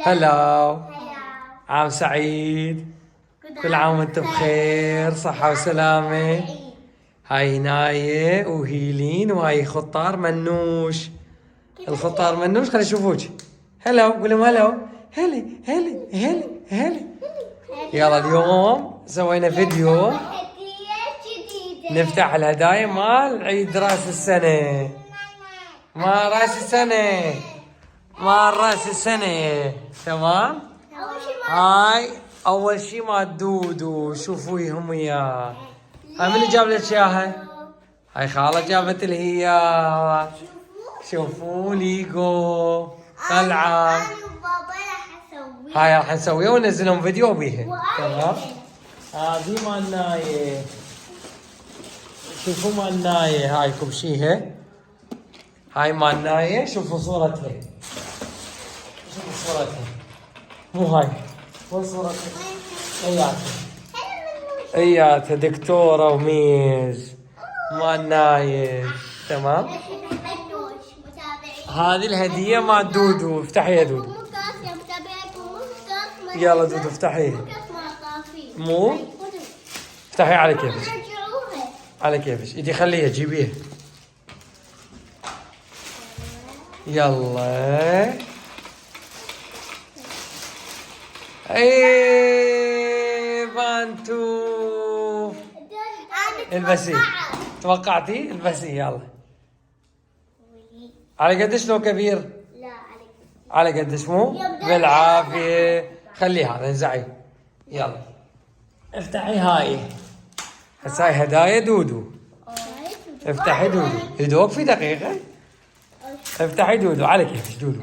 هلا. عام سعيد. كل عام وانتم بخير صحة وسلامة. هاي ناية وهيلين وهاي خطار منوش. الخطار منوش خلي يشوفوك. هلا قول لهم هلا. هلي هلي هلي هلي. يلا اليوم سوينا فيديو نفتح الهدايا مال عيد راس السنة. مال راس السنة. مال راس السنة. تمام. هاي اول شي مال دودو. شوفوا هم وياه. هاي من اللي جاب لك اياها؟ هاي خالة جابت لي اياها. شوفوا ليجو طلعة. هاي راح نسويها وننزلهم فيديو بيها. تمام. هذه مال ناية. شوفوا مال ناية. هاي كبشيها. هاي مال ناية. شوفوا صورتها. شوفوا صورتها. مو هاي. مو صورتها. اياتها دكتورة وميز مال ناية. تمام. هذه الهدية مال دودو. افتحي يا دودو. يلا دودو افتحيها. مو افتحي على كيفك. على كيفك. ايدي خليها جيبيها. يلا. ايه بانتو. البسي. توقعتي؟ البسي يلا. على قدش لو كبير؟ لا على قدش مو؟ بالعافية. خلي هذا انزعي. يلا. افتحي هاي. هسه هاي هدايا دودو. افتحي دودو. يدوق في دقيقة. افتحي دودو على كيفك دودو.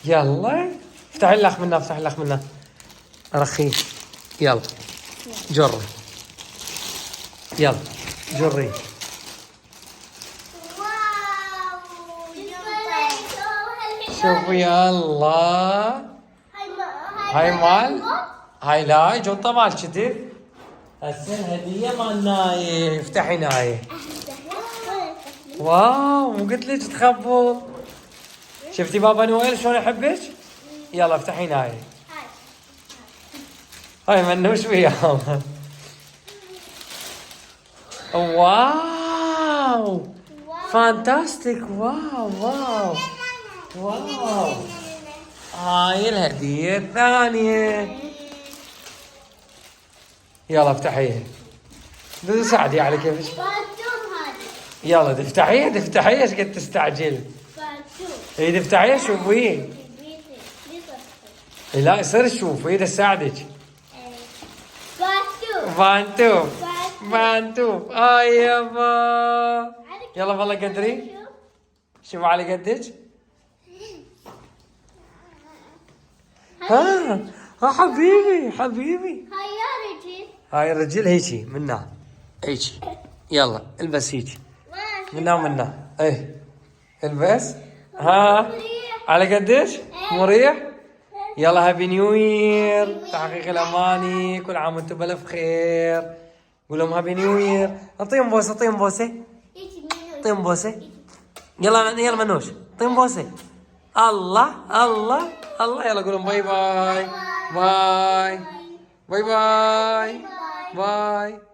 يلا. افتحي الاخ منها. افتحي الاخ منها. رخيه. يلا. جري. يلا جري. شوفوا يلا. هاي مال. هاي لا جنطة مال كتف. هسه الهدية مال ناية. افتحي ناية. واو مو قلت لك تخبل. شفتي بابا نويل شلون يحبك؟ يلا افتحي ناية. هاي منوش وياهم. واو فانتاستيك. واو واو واو. هاي الهدية الثانية. يلا افتحيها. دودو ساعدي على كيفك. يلا تفتحيها. تفتحيها ايش قد تستعجل؟ اي تفتحيها شوفي. لا يصير شوف اذا تساعدك. بانتو. بانتو. يابا. يلا والله قدري. شوفوا على قدك. ها حبيبي حبيبي. هاي الرجل هيجي منا. هيجي. يلا البس هيجي. منا ومنا. ايه البس. ها على قدك. مريح. يلا هابي نيو يير. تحقيق الاماني. كل عام وانتم بالف خير. قول لهم هابي نيو يير. اعطيهم بوسه. اعطيهم بوسه. اعطيهم بوسه. يلا يلا منوش. اعطيهم بوسه. الله الله الله. يلا قول لهم باي باي. باي باي باي باي.